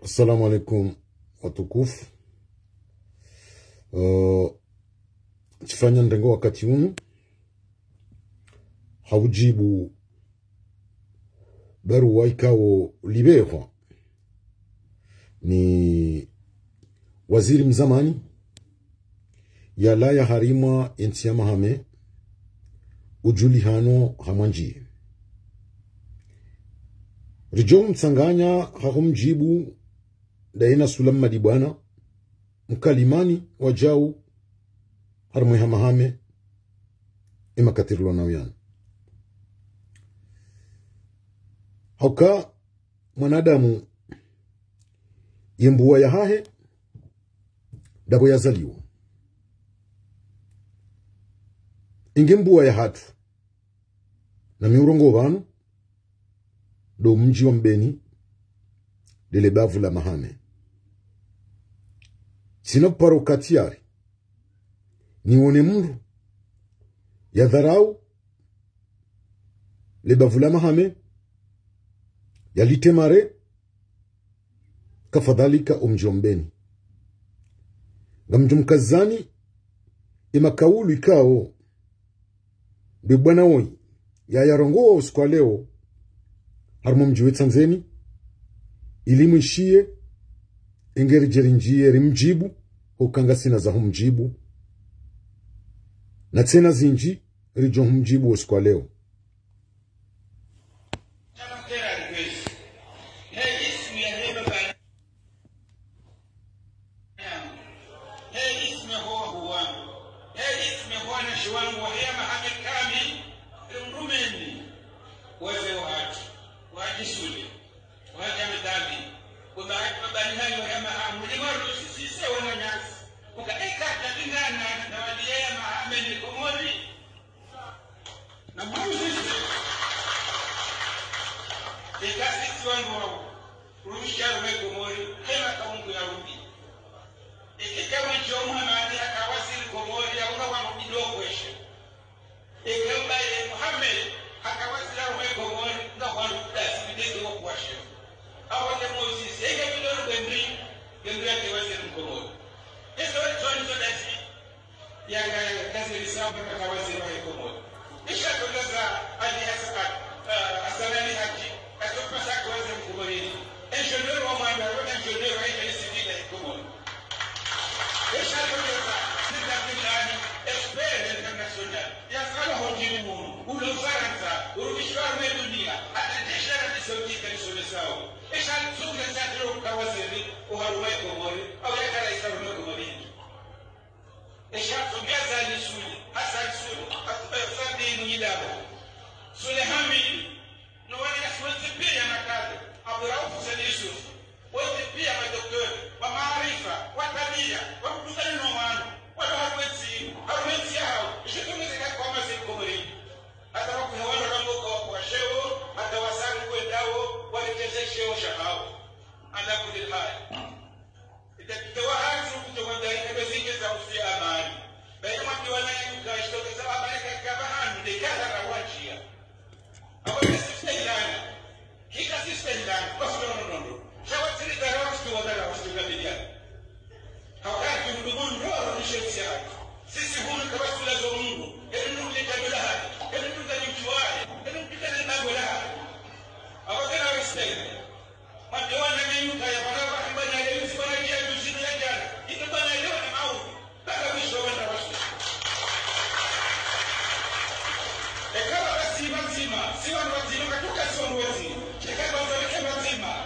Assalamu alaikum watukufu. Chifanya ndengo wakati unu haujibu barua ikawo libehwa ni waziri mzamani ya la ya harima ensi ya mahame ujulihano hamanjie rijo mtsanganya hahumjibu daina sulam madibwana mkalimani wajau harmwe hamahame ima katirlo nawiyan hauka mwanadamu yembuwa ya hahe dabo yazaliwa ingembuwa ya hatu na miurongo vanu do mji wa mbeni lile bavu la mahame sinoparo katiari nione muru ya dharau le bavu la mahame ya litemare kafadhalika umji wa mbeni gamjumkazani imakaulu ikao bibwana woi ya yarongoa usikwa leo harmo mji wetsanzeni ilimu ishie ingeri jerinjie rimjibu ukanga sina za humjibu na tena zinji rijo humjibu usikwa leo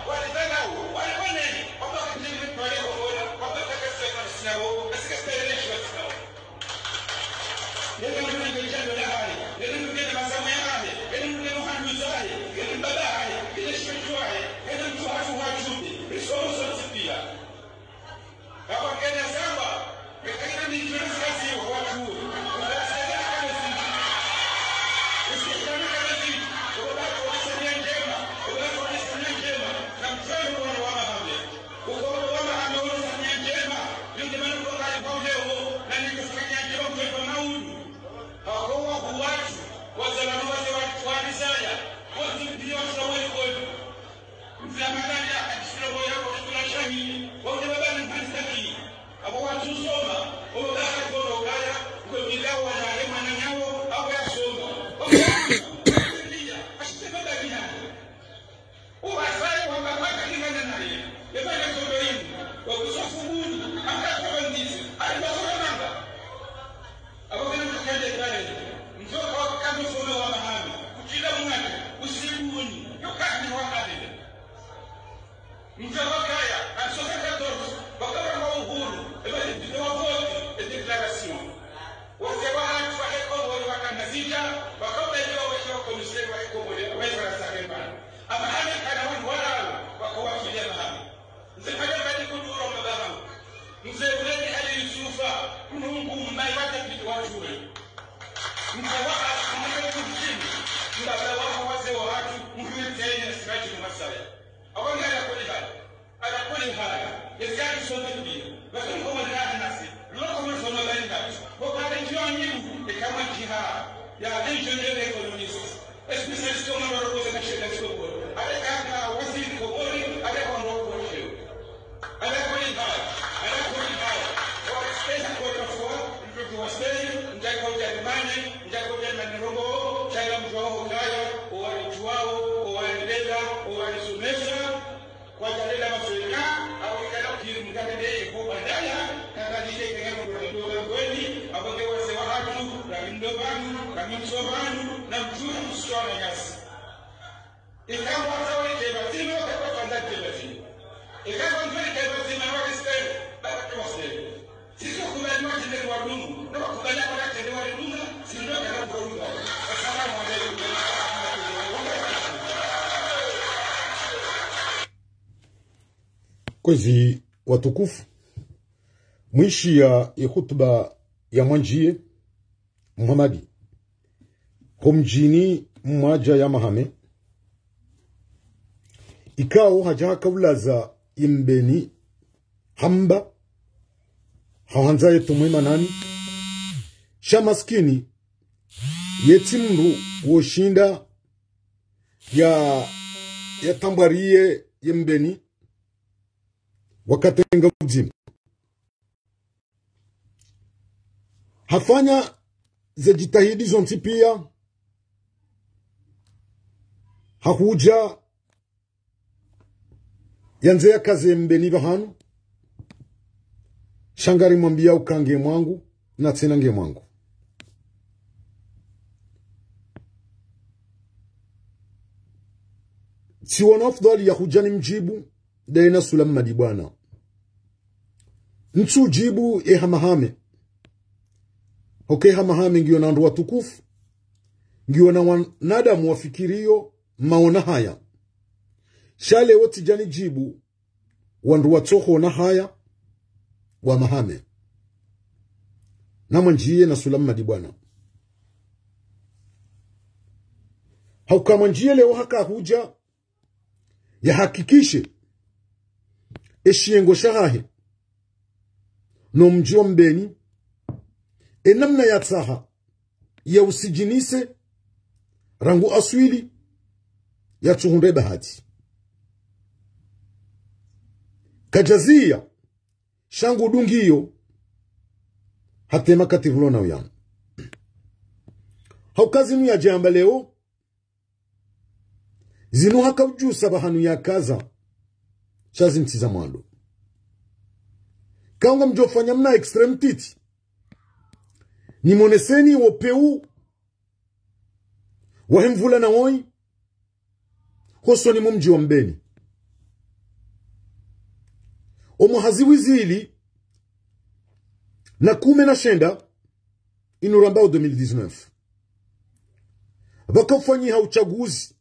Wale ni wale baba ni mtaki abo watu soma wao kaka kwa ukaya kwa milao na hema na nyao au ya soma ndio asema baba uwafai wangapata kimana naye yefanya sodoini kwa kusafuni akatoa ndizi alipaswa namba abo kana mkaje pale mtoka kama somo wa mahali kila mwana usibuni yokani wa hadi mtawakaya asofika dogo bakara wa uhuru ebali ndio vote declaration wasema hatu wa heko wa kanazija bakaba ndio wao kwa msemo wa heko wa sakemba ama hali kana wala wakawafilia mahali msifanye bali kudura madhahabu mzee fulani ali Yusufa Mungu mbai wake kitu watu wewe mtawaka mtawaka mjini mtawaka wazee wa watu mkuteni na siraji na masaya awali anakuli haya yesani sote ndio basi kama ndio nasi loko msomo la ndani kwa kale ndio nyingi kama jiha ya engineer economist especially kama wanaroza na shida soko alekaka waziri kobori alekwa kwa hiyo alekuli haya kwa space kwa kafua mtoto wa space ndako Jerumani ndako Jerumani robo changa mjoo kaya walijuao waendeleza walisomesha kwa jalala masonya au kana kiri mkabende kwa badala kaka dije kwenye ndio kweli aboge wase wa hatu na ndobanu kama msobanu na mjuru mswana nyasi ikawa sawa ile batino kwa kwanza tebati ikawa ndio ile batino wa stay bado kwa stay sisi kubaliwa tende wa dungu na kubaliwa kwa tende wa dungu sio kana kwa dungu asalamu alaykum kwezi watukufu mwishi ya khutba ya mwanjie Muhammadi homjini mwaja ya mahame ikao haja kaulaza imbeni hamba hawanza yetu mwema nani shamaskini yetimru woshinda ya tambariye yembeni wakatenga mjimu hafanya ze jitahidi zonti pia hakuja yanze ya kaze mbeni bahanu shangari mwambia ukange mwangu na tena nge mwangu siwana afdali ya hujani mjibu daina sulamma di bwana ntu jibu hamahame hamahame ngiyo na ndu watukufu ngiyo na wanadamu wafikirio maona haya shale woti jani jibu wandu watoho na haya wa mahame na manjiye na sulamma di bwana hauka manjiye leo haka huja ya hakikishe eshiengo shahahe no mjio mbeni enamna ya tsaha ya usijinise rangu aswili ya tuhunde bahati kajazia shangu dungiyo hatema kativulo na uyamu haukazinu ya jamba leo zinu haka ujusa bahanu ya kaza chazi mtiza mwando kaunga mjofanya mna extreme titi ni moneseni wopeu wahemvula na woi hoso ni mumji wa mbeni omuhaziwizili na kume na shenda inurambao 2019 wakafanyiha uchaguzi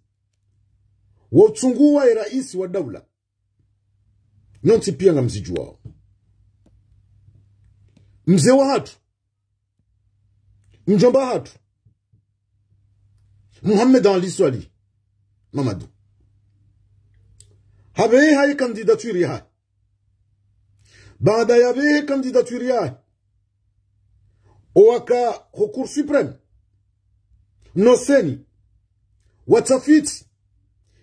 wa utsunguwa ya raisi wa daula nonti pia nga mziju wao mzee wa hatu mjomba hatu Muhammad Ali Swali Mamadou habe hai kandidaturi hai baada ya be kandidaturi hai owaka Cour supreme noseni watafiti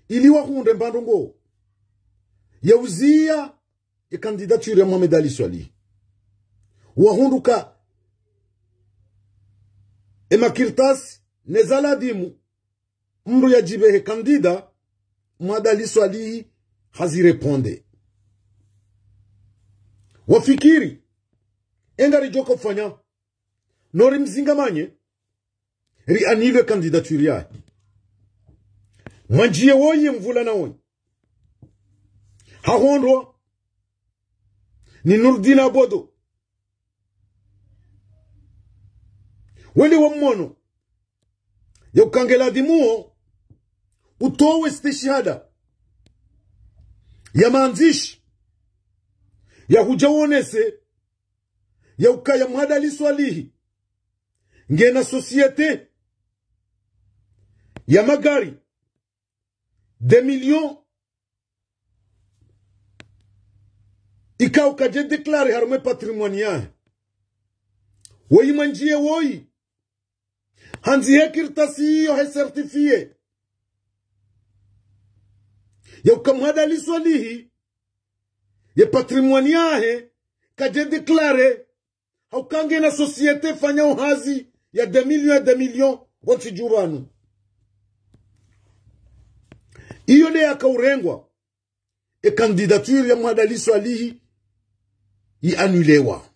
ili wahunde mbandongo yauzia candidature ya Mohamed Ali Swalihi wahunduka makirtasi nezala dimu mru ya jibehe kandida Mohamed Ali Swalihi hazireponde wafikiri engari joko fanya nori mzingamanye ri anile candidature ya manjie woye mvula na woye hahondwa ni Nurdin Abodo weli wa mmono ya ukangela dimuo utowe steshihada ya maanzishi ya hujawonese ya ukaya Mohamed Ali Swalihi ngena societe ya magari de millions ika ukaje deklare harume patrimoine yae woyi manjie woyi hanzi hekirtasi yo he certifie ya uka Mohamed Ali Swalihi ya patrimoine yae kaje deklare haukange na societe fanya uhazi ya de millions wonsi juranu iyo ne akaurengwa candidature ya Mohamed Ali Swalihi ianulewa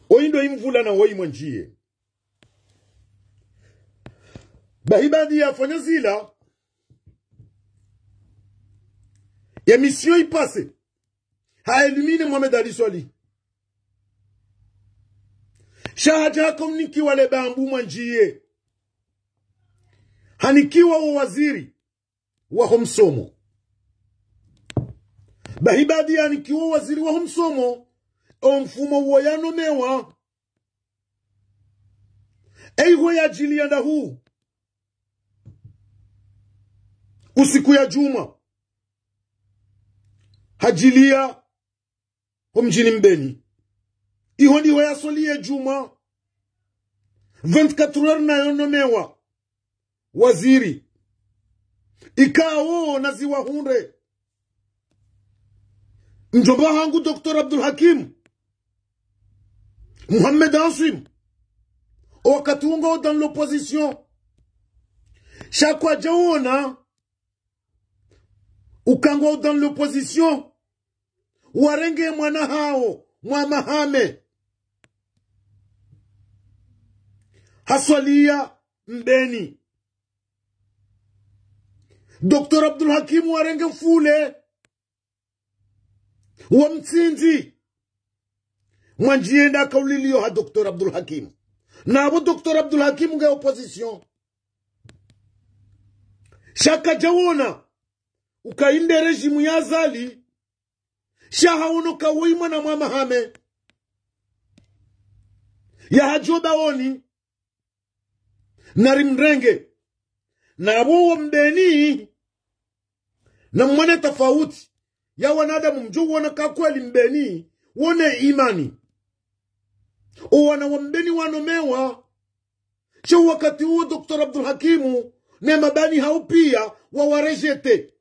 oindo imvula na woi mwanjie bahibadi ya fanya zila ya mission ipase haelimine Mohamed Ali Swalihi shahaja komniki wale bambu mwanjie hanikiwa wa waziri wa homsomo bahibadi hanikiwa waziri wa homsomo o mfumo woyano mewa eiho ya jilianda huu usiku ya juma hajilia mjini Mbeni iho ndiho ya solie juma 24 heures na yonomewa waziri ikao naziwa hunde mjomba hangu Dr. Abdul Hakim Mohamed Asim wakati ungo dans l'opposition shakwa jaona ukango dans l'opposition warenge mwana hao mwa Mahame haswalia Mbeni Dr. Abdul Hakim warenge fule wa mtsinzi mwanjienda kaulilio ha Dr. Abdul Hakim na abo Dr. Abdul Hakim nge opposition shaka jawona ukainde rejimu ya zali shaha unoka wima na mwa Mahame ya hajoba oni narimrenge na abo wa Mbeni na mwane tofauti ya wanadamu mjuu wana kakweli Mbeni wone imani o wana wa Mbeni wanomewa sho wakati huo Dr. Abdul Hakimu ne mabani haupia wa warejete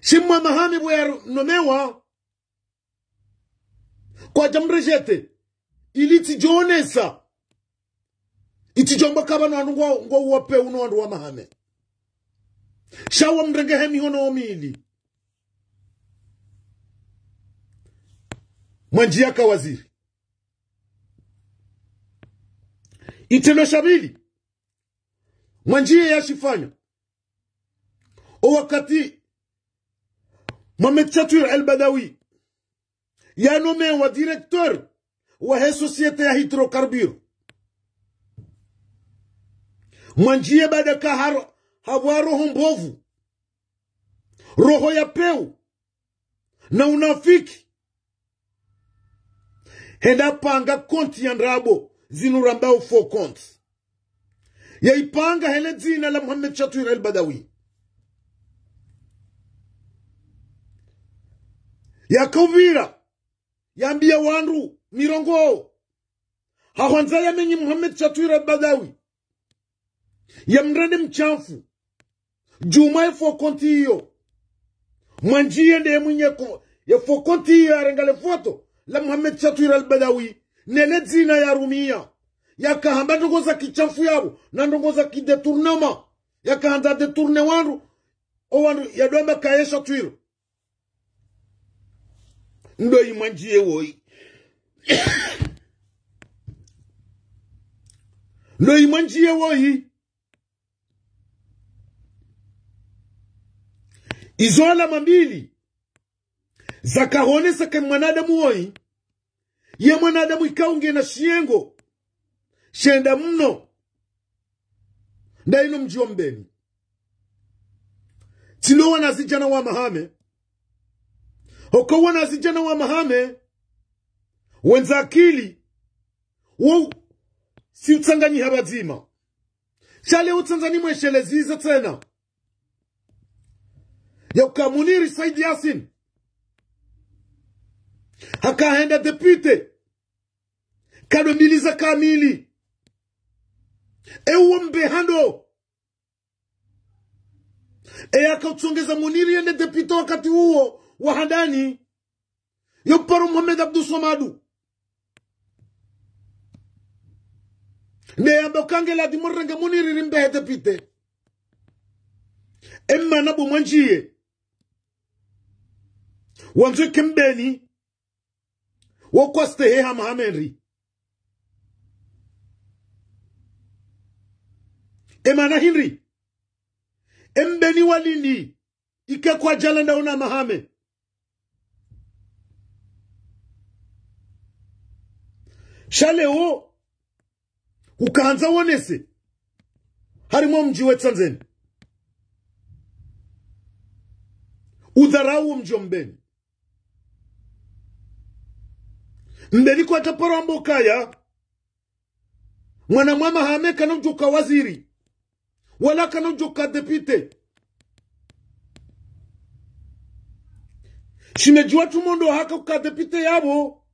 shimwa Mahame bwe nomewa kwa jamrejete iliti jonesa iti jomba kabano ngo wape uno wa Mahame shawa mrenge hemi hono omili mwanjiaka waziri itelo shabili mwanjie yashifanya o wakati Mohamed Chatur El-Badawi yanome wa directeur wa he societe ya hydrocarbure mwanjie baada kaharo hawa roho mbovu roho ya peu na unafiki henda panga konti ya nrabo zinurambao 4 konti ya ipanga hele zina la Mohamed Chatur El-Badawi ya kovira ya ambia wanru mirongo hawanza ya menyi Mohamed Chatur El-Badawi ya mrende mchafu juma 4 konti hiyo Mwanjie nde mwenyeko ya fokonti ya rengale foto la Muhammad Chatwir al-Badawi nele zina ya rumia ya kahamba ndongoza kichafu yabo na ndongoza kidetournama ya kahanda detourne wandu o wandu ya domba kaye Chatwir ndo imwanjie woi ndo imwanjie woi izola mambili zakahone sake mwanadamu woi ye mwanadamu ikaunge na shiengo shenda mno ndaino mji wa Mbeni tilo wanazijana wa mahame hoko wanazijana wa mahame wenza akili wou si utsanganyi habazima shale utsanzani mwesheleziza tena ya ukamuniri Said Yasin hakaenda depute kado miliza kamili ewa mbehando akautongeza Muniri yende depute wakati huo wahandani yoparo Muhammad Abdul Somadu ne ambokange la dimoranga Muniri rimbe depute emma nabu mwanjie wanzo kembeni wokwaste heha Mahameri emana Henry embeni walini ike kwa jalanda una mahame shaleo ukaanza wonese harimo mji wa Tanzania udharau mji wa Mbeni kwa tapara mbokaya mwana mwama hame kanujuka waziri wala kanujuka depute shimejua tumondo haka kuka depute yabo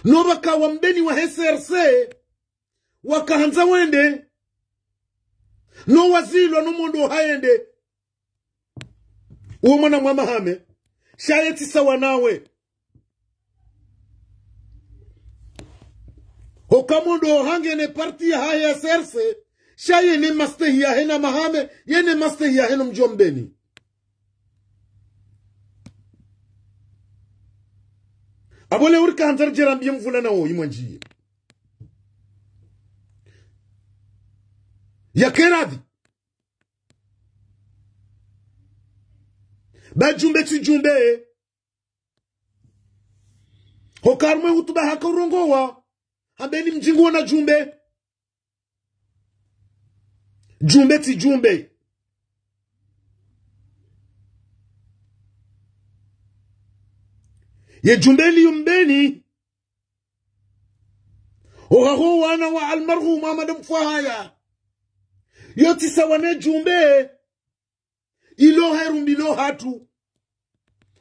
nobaka wa Mbeni wa SRC wakahanza wende no wazilo numondo haende uo mwana mwama hame shayeti sawa nawe hokamondo hangene parti haya serse shayene mastehia hena mahame yene mastehia hena mjombeni abole urka hanzar jerambiye mvulana wo imwanjie yakeradi bajumbe tujumbe hokarmwe hutuba haka urongowa hambeni mjingu na jumbe jumbe tijumbe ye jumbe li yumbeni ohaho wana wa almarhum Muhammad Mfahaya yoti sawane jumbe ilo herumbilo hatu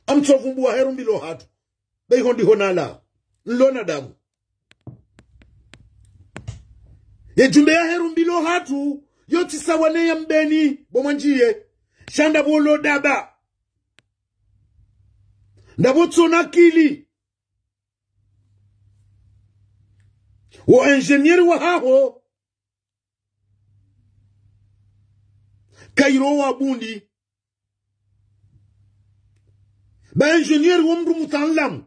amtsovumbua herumbilo hatu beihondi honala nlona damu ye jumbe ya herumbilo hatu yoti sawane ya Mbeni bomwanjie shanda bolo daba ndabotsona kili wa engineer wa haho kairo wa bundi ba engineer wa mru mutaalamu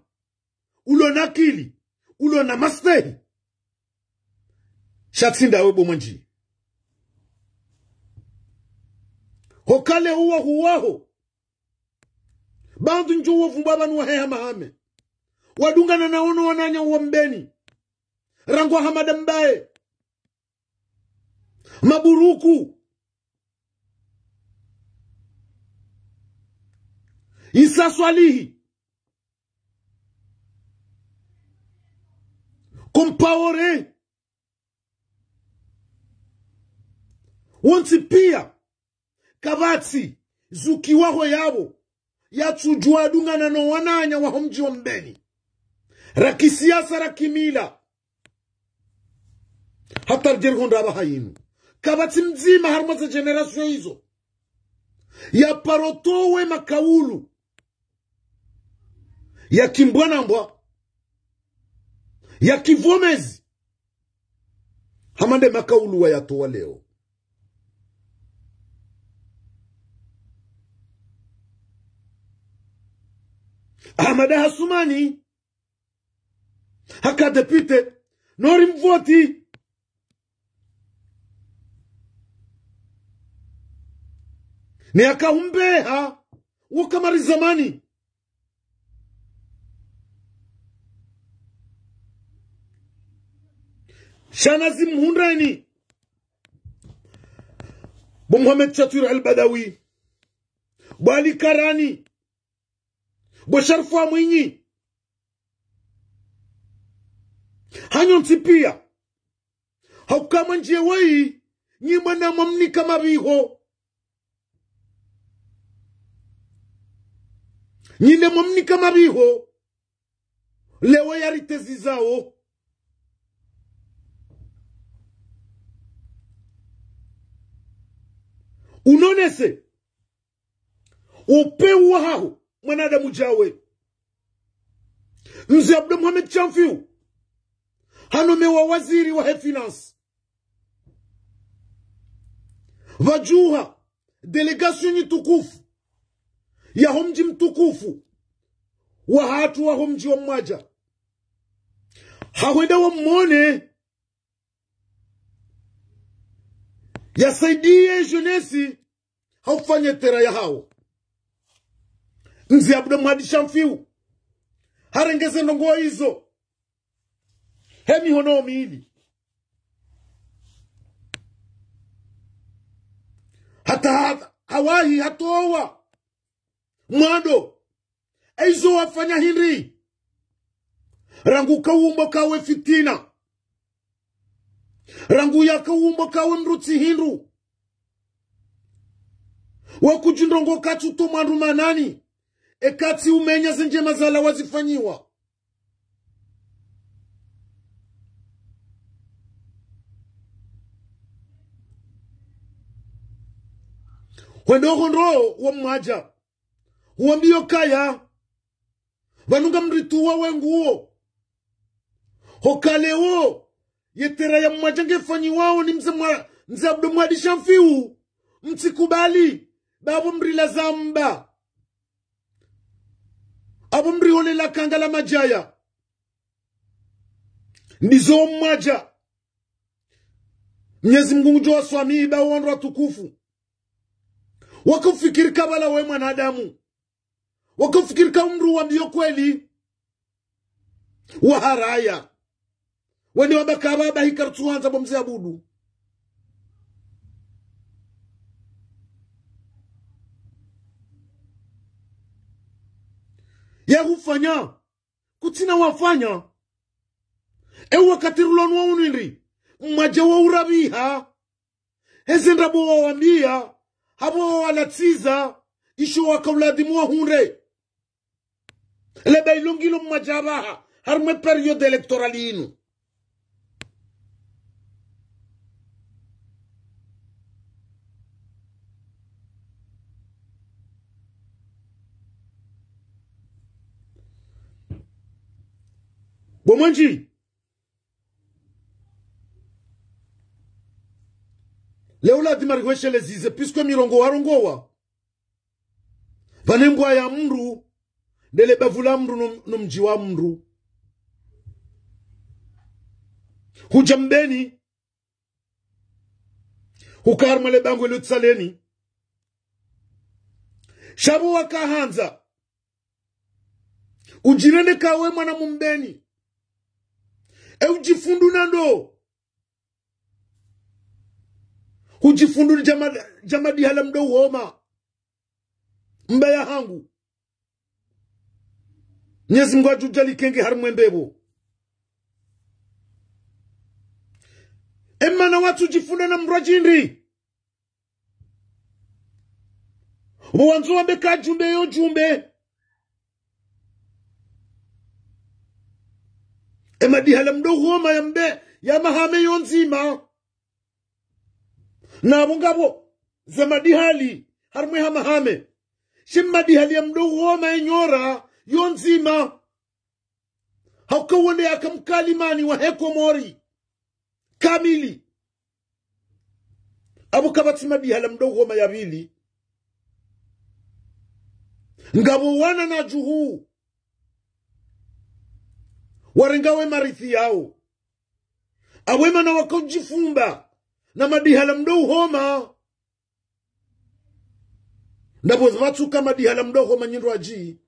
ulo nakili ulo na mastehi shatsinda webo mwanji hokale uwa huwaho bandu njo wavumbaba nuwa heha mahame wadungana na ono wananya uwa Mbeni rangwa Hamada Mbaye maburuku Isa Swalihi Compaore wanti pia kabati zuki waho yabo yatujua dungana no wananya wa mji wa Mbeni rakisiasa rakimila hata jerhonda bahayinu kabati mzima harmaza generation hizo ya parotowe makaulu ya kimbwanambwa ya kivomezi hamande makaulu wa yatoa leo. Ahmada Hasumani haka depute nori mvoti ni akaumbeha wakamari zamani. Shanazi mhundraini Bo Muhammad Chatur al-Badawi Bo Ali Karani Bo Sharfu Amwinyi hanyon tipia haukama njewai nyima na mamnika mabiho nyile mamnika mabiho lewe yaritezi zao unonese upewa hao mwanadamu jawe Mzee Abdul Mohamed Chamfiu hanomewa waziri wa finance vajuha delegation tukufu ya homji mtukufu wa hatu wa homji wa mwaja hawenda wa mwone ya saidie jeunesse haufanye tera ya hao. Mzee Abdul Mohamed Chamfiu harengeze ndongo hizo hemi hono miili hata hawahi hatowa mwado eizo wafanya hindri rangu kawumbo kawe fitina rangu ya kawumbo kawe mruti hindu wakujindongo katu tomandu manani ekati umenya zenje mazala wazifanyiwa wendo hondo wa mwaja huambio kaya vanunga mrituwa wenguo hokaleo yetera ya mwaja ngefanyiwao ni mzee Abdul Mohamed Chamfiu mtikubali babo mrila zamba abo mrihole la kangala majaya ndizo mwaja Mwenyezi Mungu jua swami ba wanra tukufu wakafikiri kabala we mwanadamu wakafikiri kama mru wa mbio kweli wa haraya wani wabaka baba hikartuanza bomze abudu ya hufanya kutina wafanya wakati rulonu wa uniri mwaja wa urabiha hezendrabo wa wambia habo walatiza isho wakauladimu wa hunre leba ilongilo mwajabaha harume periode elektorali inu Bomanji Leula di marigweshe lezize pisko mirongo warongowa vanembwa ya mru dele bavula mru numjiwa mru hujambeni hukarma le bangu lutsaleni shabu wakahanza ujirende kawe mwana mumbeni ujifundu nando hujifundu jamadi hala mdo uoma mbaya hangu Mwenyezi Mungu ajujali kenge harumwembebo na watu jifunda na mrajindri wanzu wambeka jumbe yo jumbe di hala mdo uoma ya mahame yonzima na mungabo zamadi hali harmwe hamahame shimmadi halia mdogo homa enyora yonzima haukawonde akamkalimani wa heko mori kamili abu kabatimadi hala mdogo homa yabili ngabo wana na juhu warengawe marithi yao awema na wakojifumba na madihala mdogo homa ndabo watu kama dihala mdogo homa nyindwa ji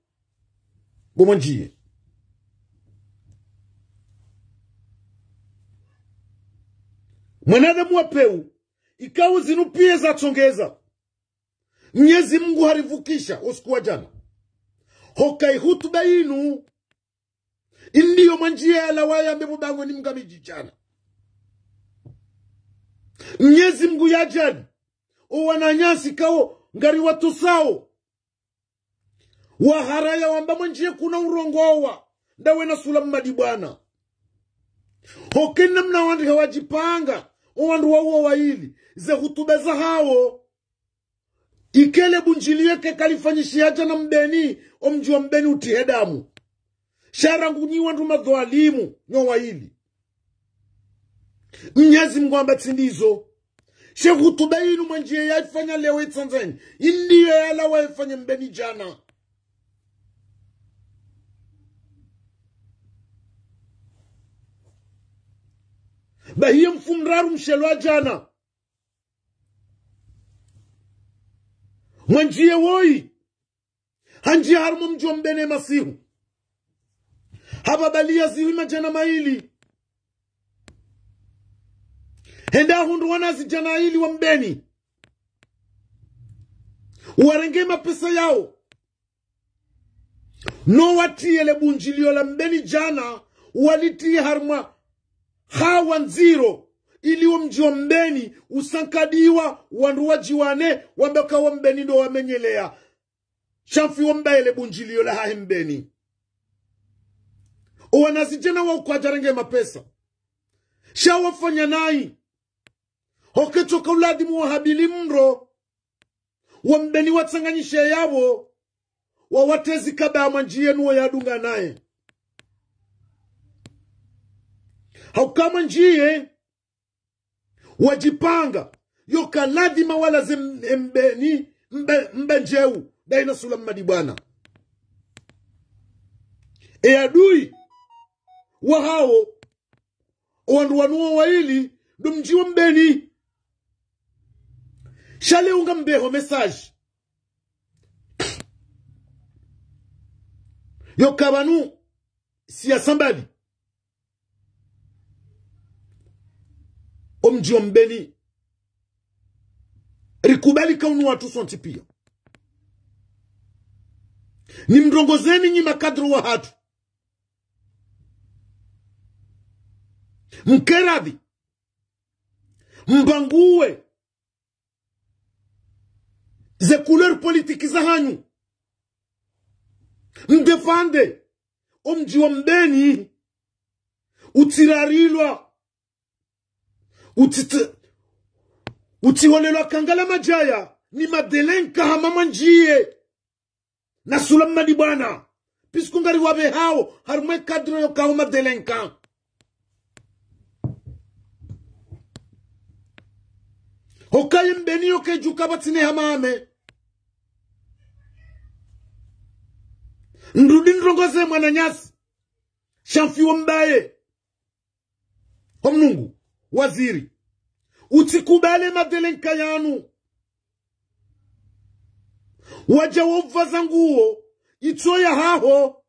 bomonjie mwanadamu wapeu ikawa zinupie za tongeza Mwenyezi Mungu harivukisha usiku wa jana hokai hutuba inu indiyo manjia ya lawaya mbebu bango ni mgamiji jana Mwenyezi Mungu ya jani uwananyasi kao ngari watu sao waharaya wamba manjia kuna urongowa ndawe na sulamadi bwana hokena mna wandika wajipanga uwandu wa uwa waili ze hutuba za hao ikele bunjili yake kalifanyishi haja na mbeni omjua mbeni utihedamu sharangu nyi wandu madhoalimu nyowa hili Mwenyezi Mungu amba tsindizo hutuba inu manjia ya ifanya leo Tanzania indiyo ya lawa ifanya mbeni jana bahiye mfumraru mshelwa jana Mwanjie woi hanjia harmo mjua mbene masihu hababalia ziwi majana maili henda hundu wanazi jana hili wa mbeni warenge mapesa yao no watie le bunjilio la mbeni jana walitie harma hawa nziro ili mjua mbeni usankadiwa wandu wajiwane wambeka wa mbeni ndo wamenyelea shamfi wambaele bunjilio la hae mbeni uwanazijena wa ukwajarenge mapesa shawafanya nai hoketoka uladimu wa habili mro wambeni watsanganyishe yabo wawatezi kaba manjie nuwa yadunga nae haukama njie wajipanga yoka ladhima wala zembeni mbenjeu daina sulamadi bwana adui wa hao wandu wanuwa waili dumjiwa mbeni shale unga mbeho message yoka banu siya sambali omjio mbeni rikubali kaunu watu sonti pia ni mrongozeni nyi makadru wa hatu mkeradhi mbanguwe ze couleur politiki za hanyu mdefande omjio mbeni utirarilwa utiholelwa kangala majaya ni madelenka hamama njie na sulamadi bwana pisku ngari wabe hao harumwe kadro yo kao madelenka hokaye mbeni yo kejuka batine hamame ndudi nrongoze mwana nyasi shamfi wambaye homnungu waziri utikubale madelenka yanu waja wovaza nguo ito ya haho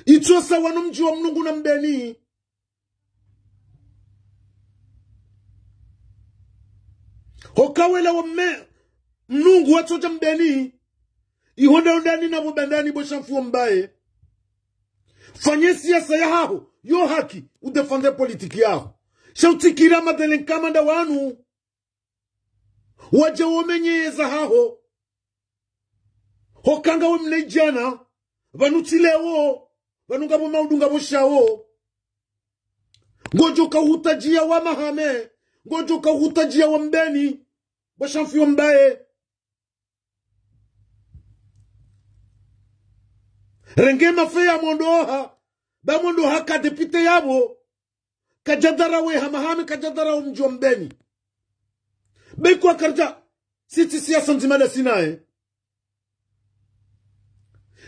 ito sawa mji wa mnungu na mbeni hokawela wa mnungu watoja mbeni ihonda udani na mubandani boshamfu mbaye fanye siasa ya haho yo haki udefende politiki yao shautikira madelenka manda wanu waja womenyeza haho hokanga we mlejana vanutilewo vanungabo maudungabo shawo ngojo kahutajia wa mahame ngojo kahutajia wa mbeni boshamfi mbaye renge mafea mondoha ba mondoha ka depite yabo kajadara we hamahame kajadara umjombeni Beiko karja siti siasa nzimada sinae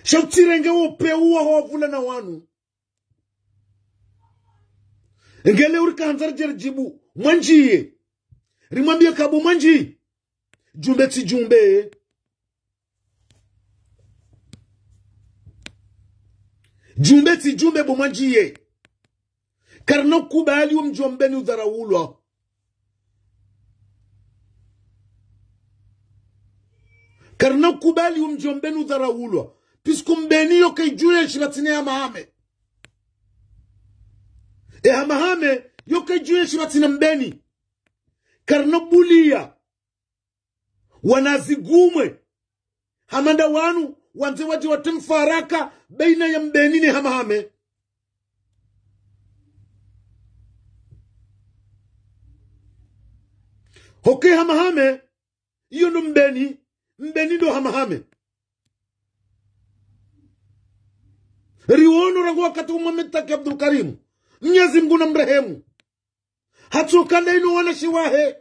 shautirenge upe uwa hovula na wanu ngele urika hanzar jerjibu mwanjiye rimwambia kabu mwanji jumbe ti jumbe jumbe ti jumbe bu mwanjiye karna kubali umjombeni udharawulwa karna kubali umjombeni udharawulwa pisku mbeni yo kaijuye shibatine hamahame hamahame yo kaijuye shibatine mbeni karna bulia wanazigumwe hamanda wanu wanze waji watemfaraka baina ya mbeni ni hamahame hoke hamahame iyo no mbeni ndo hamahame riwono rangu wakati Muhammad Taki Abdul Karim Mwenyezi Mungu na mrehemu hatokanda ino wanashiwahe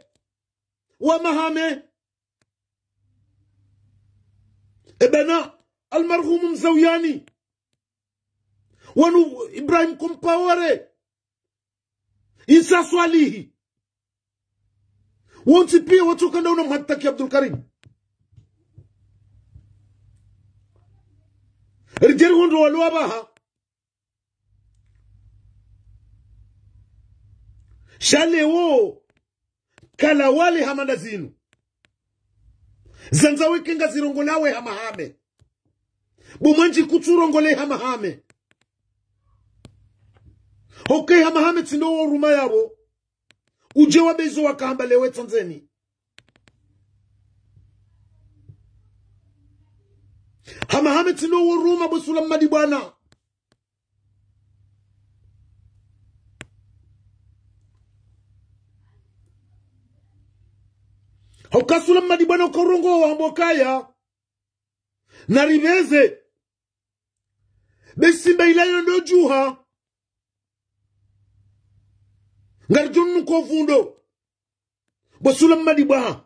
wa mahame ebena almarhum Mzawiyani wanu Ibrahim Kompaware Isa Swalihi wonti pia watokanda ino Muhammad Taki Abdul Karim Rijeri hondo waluwa baha shale wo kala wale hamanda zinu zanza wekenga zirongolawe hamahame bumanji kuturongole hamahame okay hamahame tino wo ruma yabo uje wabezo wakahambalewe Tanzania hamahame tino wo ruma Bosulam Madibwana Hokasulam Madibwana korongo wa mbokaya naribeze besimba ilayo ndo juha ngarjonu kovundo Bosulam Madibwana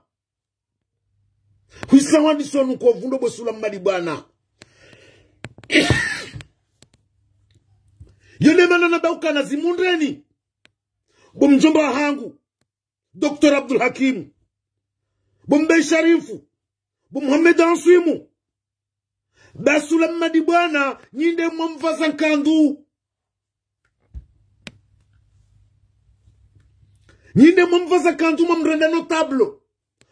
Huisawandi sonu kovundo Bosulam Madibwana yone manana bauka na zimundreni Bomjomba hangu Dr. Abdul Hakim Bombay Sharifu Muhammad Ansimu Bosulam Madibwana nyinde mwamfaza nkandu nyinde mwamfaza kandu mwamrenda notablo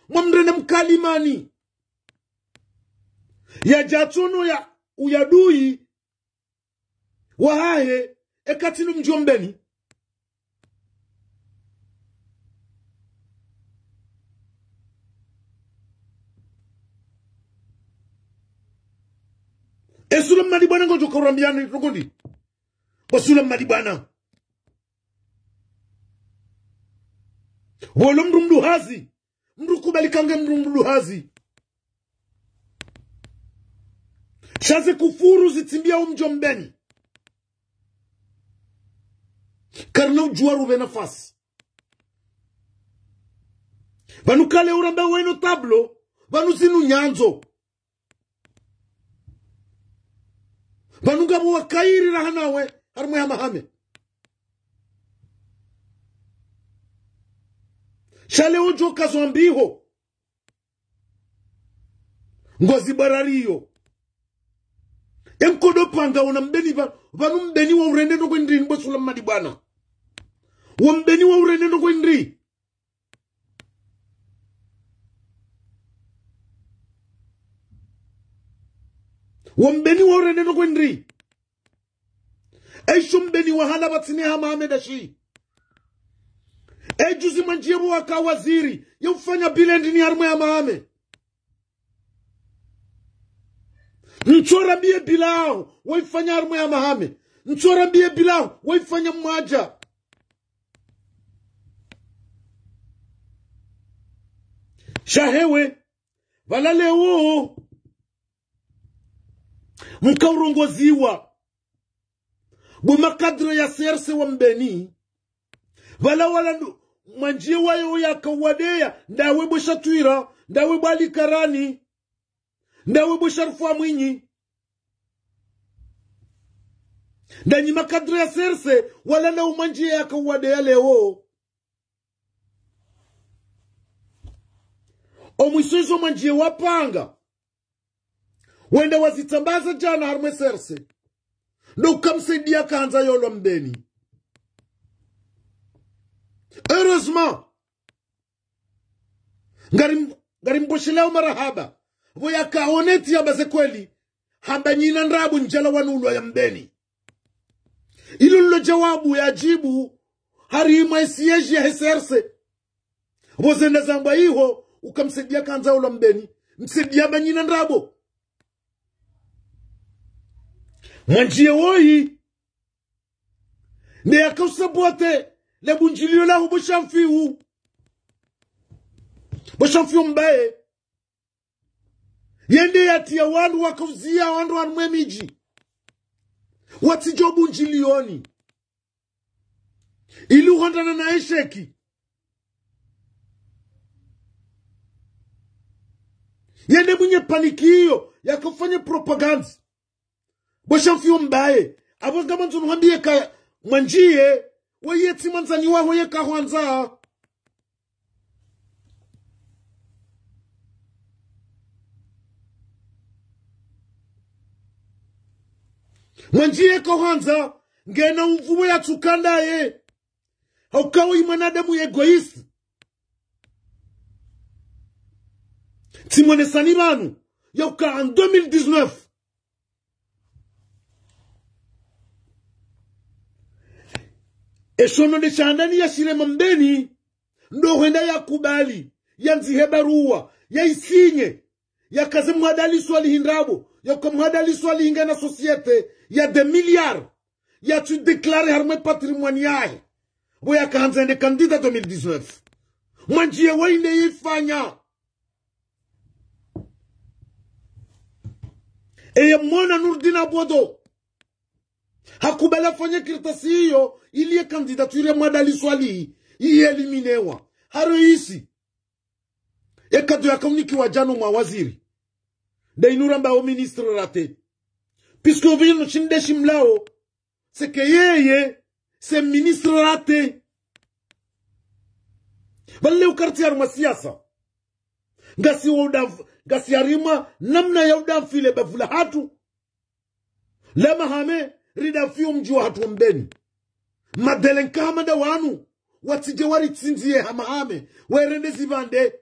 mwamrenda mkalimani ya jatono ya uyadui wahahe ekatinu mjombeni Bosulam Madibwana ngojo korambiana rogondi Bosulam Madibwana wolo mrumdu hazi mrukubali kange mrumdu hazi shaze kufuru zitimbia umjombeni karna ujuaru benafasi Banu kale urambe weno tablo Banu zinu nyanzo Banu gabu wakairi rahanawe Harmwe hamahame Shale ujo kazwambiho Ngozi barariyo Enkodo panga unambeni Banu mbeni wa urende no kwendri Bosulam Madibwana Wambeni wa urende no kwendri Wambeni wa urende no kwendri Shumbeni wa hala batini hamahame dashi Juzi manjibu waka waziri Yufanya bilendi ni Harmwe hamahame Nchora biye bilao Waifanya Harmwe hamahame Nchora biye bilao Waifanya mwaja Shahewe Valale uo mkaurongoziwa bumakadre ya serse wa mbeni wala manjie wayo ya kawadea ndawe boshatwira ndawe bali karani ndawe bosharfwa mwinyi ndani makadre ya serse wala na umanjie ya kawadea leo omwisozo manjie wapanga wenda wazitambaza jana harme serse ndo ukamsaidia kanza yolo mbeni. Heureusement ngarimboshileo marahaba voya kahoneti ya baze kweli hamba nyina nrabu njala wanulwa ya mbeni ilo lo jawabu ya jibu harima isieji ya heserse vozenda zamba iho ukamsaidia kanza yolo mbeni msaidia banyina nrabo manjie woi ne yakausabote le bunjilio la boshamfiu mbaye yende yatia wandu wakauzia wandu wanmwemiji watijo bunjilioni ili uhondana na esheki yende mwenye panikio yakafanya propaganda boshamfiu mbaye abo kama tunwambie ka manjie wayeti manzani waho yeka hwanza manjie ka hwanza ngena umvuwe ya tukanda ye haukawo imanadamu egoist timone sanibanu yauka en 2019 eshono de chandani ya shile mbeni ndo huenda ya kubali ya nzihebarua ya isinye ya kaze mwadali swali hindrabo ya kumwadali swali hingana societe ya de milliards ya tu déclarer harme patrimoine yae boya kahanzende kandida 2019 manjie wainde yifanya eye mona Nurdina Bodo hakubala fanya kirtasi hiyo iliye kandidature mwadali swali ieliminewa haroisi ekado ya kauniki wajano mwa waziri dainuramba o ministre rate puisque vino chinde shimlao c'est que yeye c'est ministre rate balle ukarti arma siasa ngasi arima namna ya udafile bavula hatu lama hame rida fiyo mjua hatu mbeni madelenka hamada wanu watije wari tsinziye hamahame werende zibande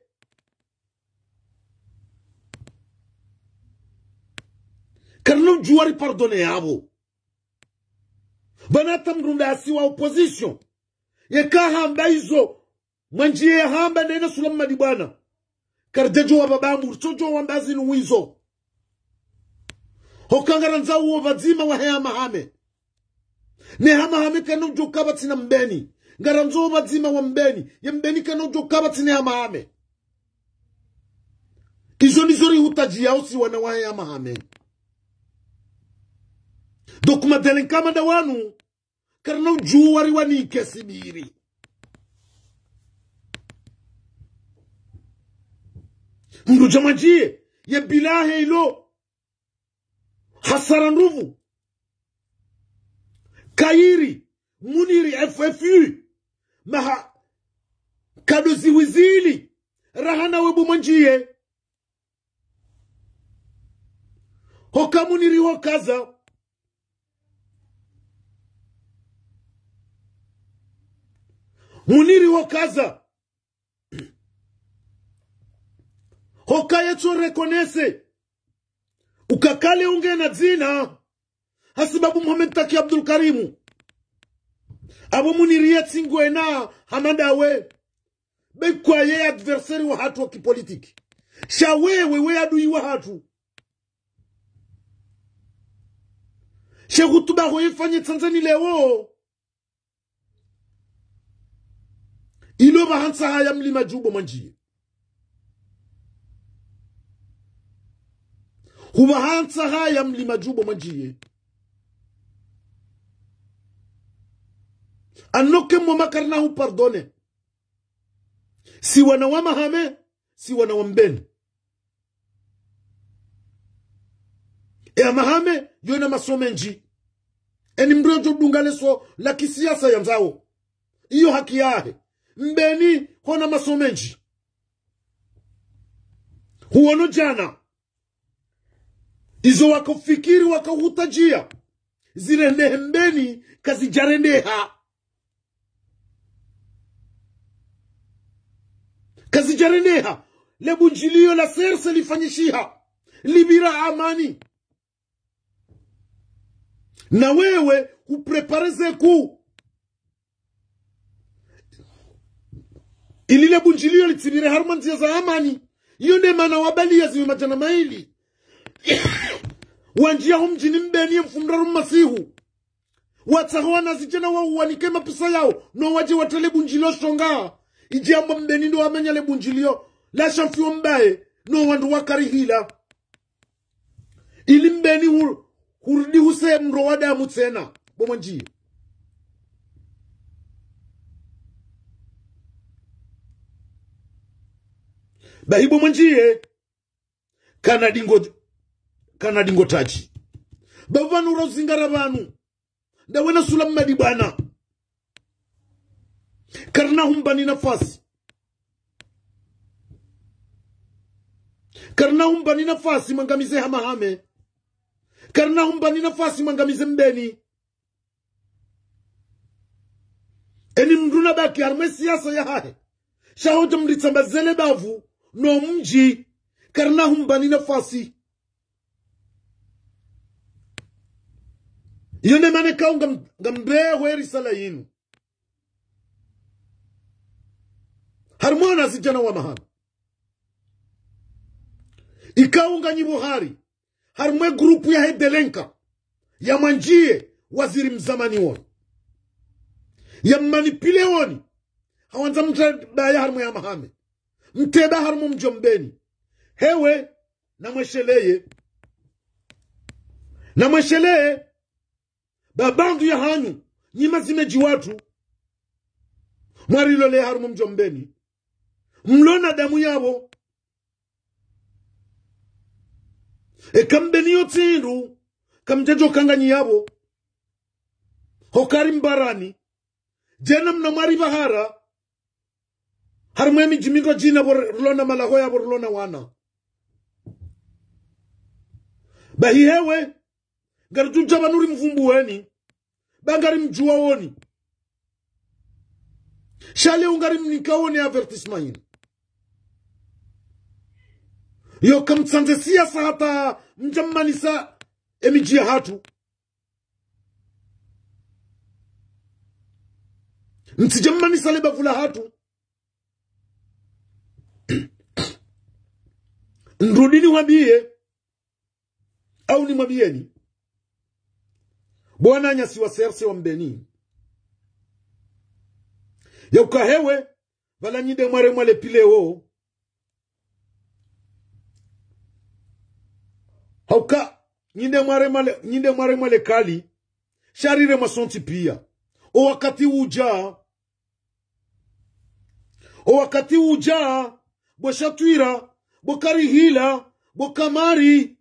karno juwari pardone yabo banata mrunda asiwa opposition yeka hamba izo manjie hamba nena sulamma dibana kardejo wa babamu chojo wa mbazi nuizo hokangaranza uo vazima wa hea mahame ne hama hame kanu jokabati na mbeni ngaranzo vazima wa mbeni ya mbeni kanu jokabati ne hama hame izo nizori hutaji yao si wana wa hea mahame dokuma delenkama da wanu karno juwari wani kesibiri mdu jamajie ya bilahe ilo hasara nruvu kairi muniri FFU maha kadozi wizili rahana webu manjie hoka muniri hokaza muniri hokaza hoka yetu rekonese ukakale unge na zina hasibabu Muhammad Taki Abdul Karimu abo muniria tsingwena hamadawe bekwa ye adversary wa hatu wa kipolitiki shawewe we adui wa hatu shehutuba hoifanye Tanzania leo ilo bahansa haya mlima jubo manjie hubahansa haya mlima jubo manjiye anoke mwa karna hu pardone si wana wa mahame si wana wa mbeni mahame yona masomenji eni mbriojo dungaleso la kisiasa ya mzao iyo haki yahe mbeni hona masomenji huono jana izo wakafikiri wakahutajia zile nehembeni kazi jarendeha lebunjilio la serse lifanyishiha libira amani na wewe uprepareze ku ili lebunjilio litibire harmanzi za amani yonde mana wabali ya ziwe majana maili wanjia humjini mbeni mfumraru masihu watahuana zijana wa uwanike mapisa yao no waje watale bunjilio shonga ijamba mbeni ndo wamenya le bunjilio la shamfio mbae no wandu wakari hila ili mbeni hurudi huse mro wadamu tena bomanji bahi bomanji kanadingo taji babanu rozingara banu ndawena sulam madibana karna humbani nafasi mangamize hamahame karna humbani nafasi mangamize mbeni eni mduna baki harme siyasa ya hahe shahoja mlitsamba zele bavu no mji karna humbani nafasi yone mane kao ngambewe risala yinu harmona zijana wa mahana ikaunga nyibuhari harmwe grupu ya hedelenka ya manjie waziri mzamani woni ya manipile woni hawanza mtabaya harmwe ya mahame mteba harmu mjombeni hewe na mwesheleye babandu ya hanyu nyima zimeji watu mwarilole harmu mjombeni mlona damu yabo kambeni yotindu kamjajo kanganyi yabo hokari mbarani jena mna mwari bahara harmwemi jimingo jina borlona malahoya borlona wana bahi hewe garjuja banuri mvumbu weni bangari mjua woni shale ungari mnikawoni avertisement yo kamtsanze siyasa hata mjammanisa emijia hatu mtijammanisa lebavula hatu nrudini wabie au ni mwabieni bwana nyasi wa serse wa mbeni ya ukahewe vala nyide mwale pileo hauka nyinde mware kali sharire masonti pia o wakati uja bo shatwira bo karihila bo kamari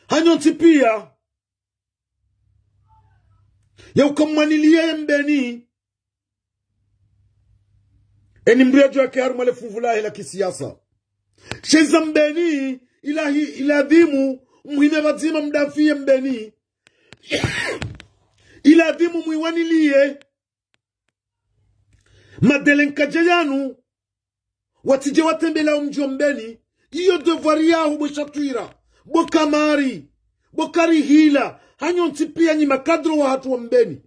hanyonti pia ya ukamanilia mbeni eni mbriajo yake harumale fuvulahi la kisiasa sheza mbeni iladhimu muhime bazima mdafie mbeni iladhimu muiwanilie madelenkaje yanu watije watembela umjio mbeni iyo devari yahu bweshatwira bokamari bokari hila hanyonti pia nyima kadro wa hatu wa mbeni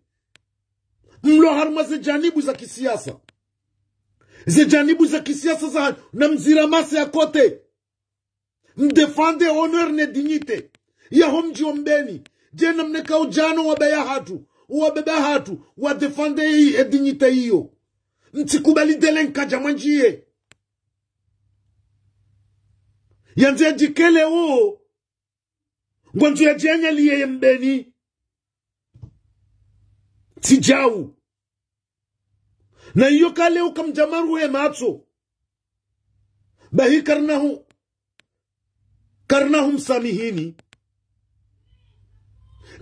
mlo haruma zejanibu za kisiasa za na mzira mase ya kote mdefande honor ne dignite ya homji wa mbeni jena mneka ujano wabaya hatu wabeba hatu wadefande hii dignite hiyo mtikubali delenka jamanjie yanze jikele o ngwanzu ya jenya liye mbeni tijau na iyo kale ukamjamaru ya matso bahi karnahum samihini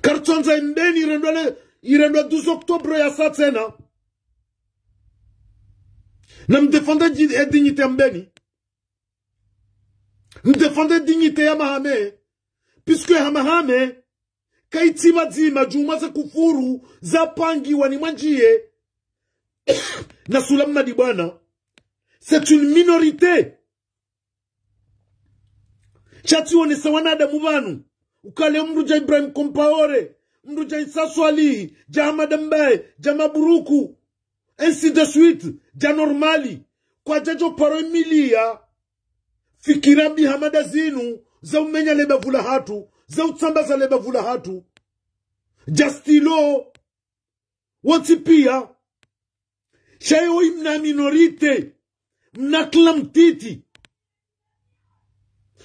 kartonza mbeni irendwa 12 Oktobre ya satena na mdefende dignité mbeni mdefende dignité ya Mahame puisque Mahame kaitima zima juma za kufuru za pangi wani manjie na Suleiman Madibwana c'est une minorité chati wone sawanada mubanu ukale mruja Ibrahim Kompaore mruja Issa Swali Jama Dembe Jama Buruku ainsi de suite ja normali kwa jajo paro emilia fikirambi hamada zinu za umenya leba vula hatu za utsambaza leba vula hatu Justilo Watipia Shayo imna minorite Mnakla mtiti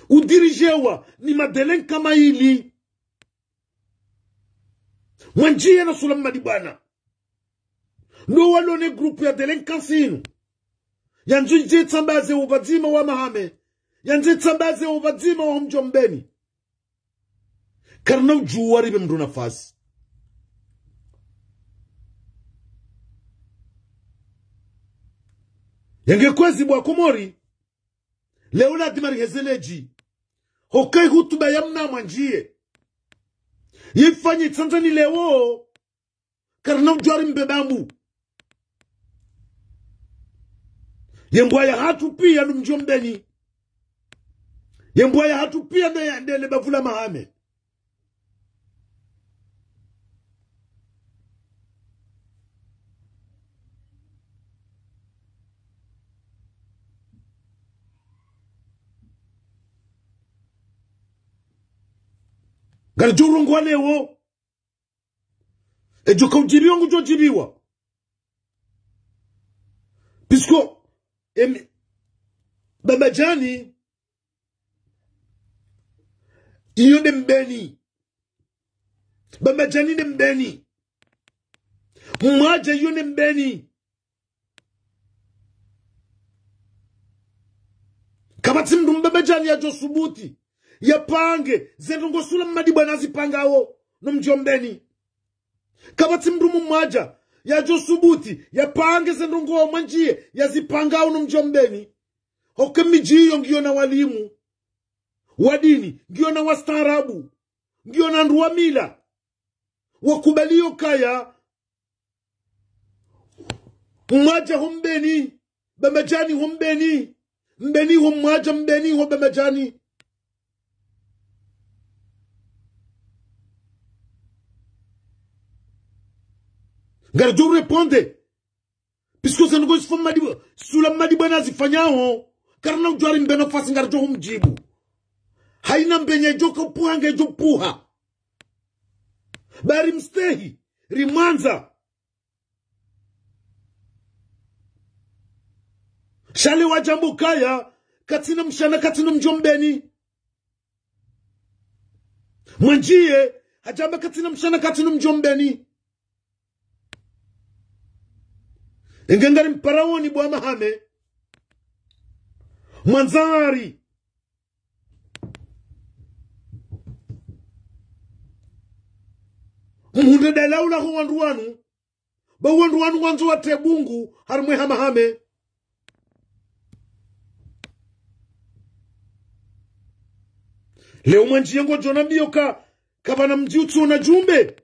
Udirijewa ni madelen kama hili Mwanjia na Suleiman Madibwana no walone grupu ya delinkansinu yanzu nje tsambaze ubadzima wa Mahame yanzu tsambaze ubadzima wa Mjombeni karna ujuwari be mdu nafasi yange kwezi bwa Komori leo la dimari hezeleji hokai hutuba ya mna mwanjie yifanyi Tanzania leo karna ujuwari mbebambu Yembwaya hatu pia Mjombeni Yembwaya hatu pia ndele bavula Mahame Garjuru ngwa leo Ejoka ujibiwa ngujo jibiwa Pisko Babajani iyo ne mbeni Babajani ne mbeni Mwaja iyo ne mbeni Kabati mdu Babajani ya josubuti ya pange zendongo Suleiman Madibwana zipangao no Mjombeni Kabati mdu mwaja ya josubuti ya pange zendongo mwanjie ya zipangao no Mjombeni Hoke mijiyo ngiyo na walimu wadini, ngiyo na wastaarabu, ngiyo na nduwa mila wakubaliyo kaya mwaja hombeni Babajani hombeni mbeni homwaja mbeni ho Babajani Garjou réponde puisque ça nous gosse femme Madibwana Suleiman Madibwana zifanyao karna ujwari mbeno fasi Garjou humjibu haina mbenye joko puhange jopuha bari mstehi rimanza shale wajambu kaya katina mshana katina Mjombeni mwanjie hajamba katina mshana katina Mjombeni Ngengari mparawoni bwa Mahame Mwanzari Mhunde dalaula ho wanduwanu ba wanduwanu wanzo wa Tebungu harmwe Mahame leo mwanji yango jona mbiyoka kabana mji utsona jumbe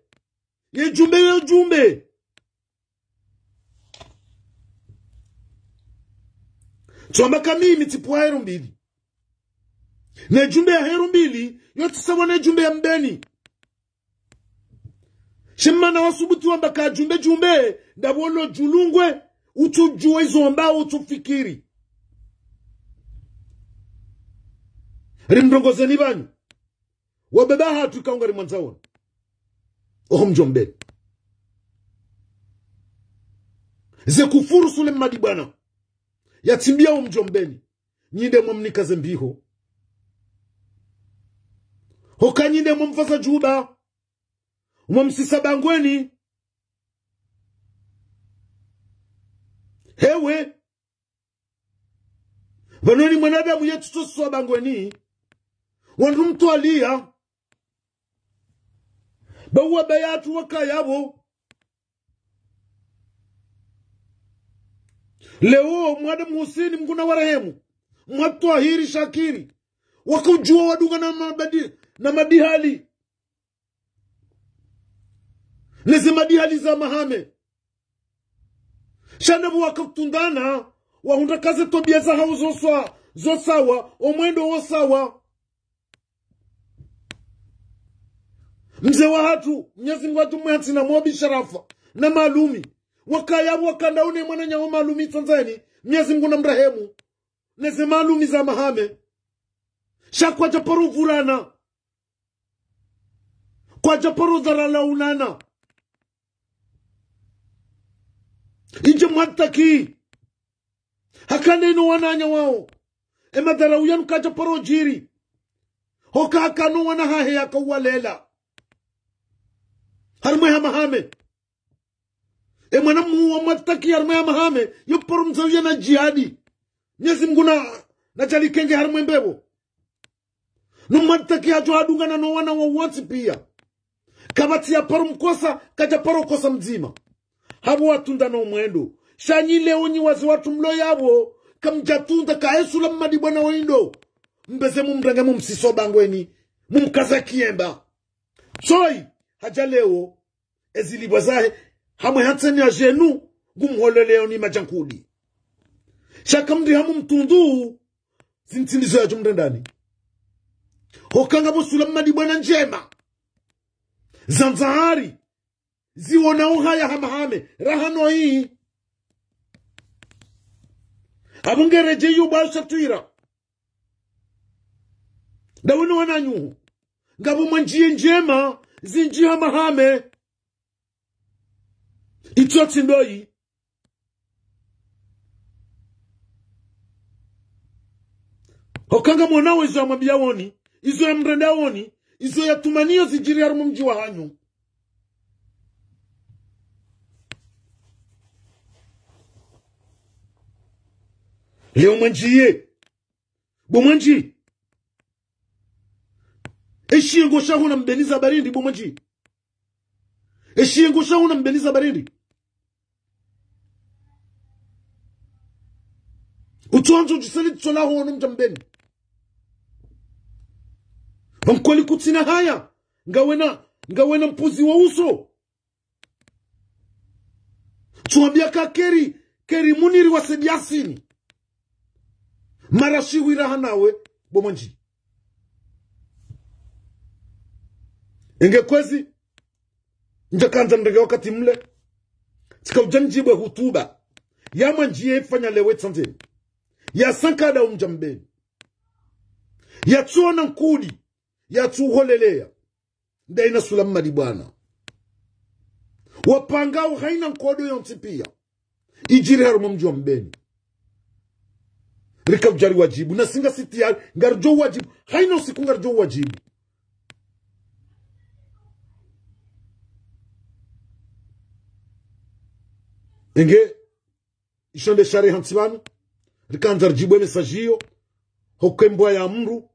ye jumbe Chomba kamimi tipuwa heru mbili ne jumbe ya heru mbili yote sawa ne jumbe ya mbeni shimana wasubuti wambaka jumbe ndabolo julungwe utujua hizo ambao utufikiri rimdongozeni banyu wabeba hatu ikaungari mwanzawon oho Mjombeni ze kufuru Suleiman Madibwana yatimbia Mjombeni nyinde mwamnika zembiho hokanyinde mumfasa juba umamsisa bangweni hewe vanoni mwanadamu yetu toswa bangweni wandu mtu alia bawa bayatu wakayabo leo mwadamu Hussein mguna warehemu mwatu ahiri Shakiri wakujua wadunga na madihali neze madihali za mahame shanabu wakatundana wahunda kaze tobia za hao zosawa omwendo wosawa mze wa hatu Mwenyezi Mungu atumwati na mwabi sharafa na malumi wakayabu wakandaune mwana nyawo malumi Tanzania Mwenyezi Mungu na mrehemu neze malumi za mahame shakwa japoro vulana kwa japoro dharala unana inje mwataki hakane ino wananya wao emadara uyanu ka japoro jiri hoka hakano wana hahe yaka walela harmwe hamahame mwana muwa mwataki harmwe hamahame yoporo mzawia na jihadi Mwenyezi Mungu na jali kenge harmwe mbebo numantaki hajo hadunga na wana wa wati pia kabati ya paru mkosa kaja paru kosa mzima habo watunda na umwendo shanyi leo nyi wazi watu mlo yabo kamjatunda kaesu la madibwana windo mbeze mumrenge mumsiso bangweni mumkaza kiemba soi haja leo ezilibwa zahe hamwe hatseni ya jenu gumhole leo ni majankudi shakamdi hamu mtundu zintindizo ya jumrendani hokanga bosula madibwana njema zanzahari ziwona uhaya hamahame rahano hii abungereje yuba shatwira dawino wananyuhu ngabo mwanjie njema zinji hamahame itoti ndoi hokanga mwonawe izo ya mabia woni izo ya mrenda woni izo ya tumanio zijiri harumu mji wa hanyu leo mwanjiye bomwanji eshiengo shahu na mbeniza barindi bomwanji eshiengo shahu na mbeniza barindi utuanzo jisali tsolahu wanu mjambeni mkweli kutina haya ngawena mpuzi wa uso tuambia ka keri muniri wa sediasini marashi wiraha nawe bomanji inge kwezi njakanza ndege wakati mle tika ujanjibwe hutuba ya manjie fanya lewe tsanzeni ya sankada umjambeni ya tuona nkudi ya tuholelea ndaina sulamma di bwana wapangao haina nkodo yontipia ijiri harumu mjua mbeni rika ujari wajibu na singa siti ya ngarjo wajibu haina usiku ngarjo wajibu inge ishonde shari hansibanu rika nzarjibu mesajio hokembwa ya mru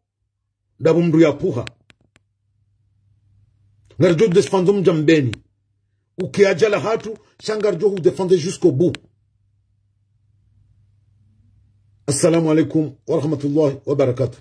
ndabu mru ya puha ngarjo defendo mjambeni ukiajala hatu shangarjo hu defende jusqu'au bout. Assalamu alaikum wa rahmatullahi wa barakatuh.